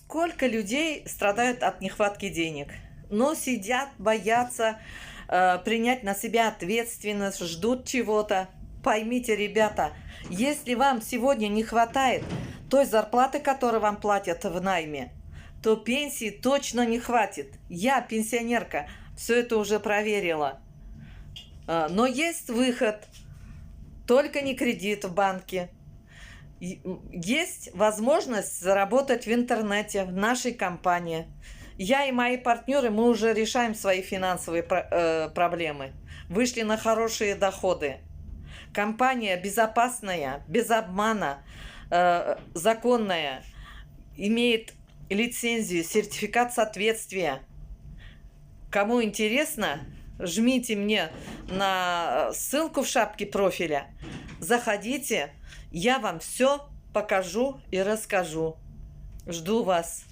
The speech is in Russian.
Сколько людей страдают от нехватки денег, но сидят, боятся принять на себя ответственность, ждут чего-то. Поймите, ребята, если вам сегодня не хватает той зарплаты, которую вам платят в найме, то пенсии точно не хватит. Я, пенсионерка, все это уже проверила. Но есть выход, только не кредит в банке. Есть возможность заработать в интернете, в нашей компании. Я и мои партнеры, мы уже решаем свои финансовые проблемы. Вышли на хорошие доходы. Компания безопасная, без обмана, законная, имеет лицензию, сертификат соответствия. Кому интересно, жмите мне на ссылку в шапке профиля. Заходите, я вам все покажу и расскажу. Жду вас.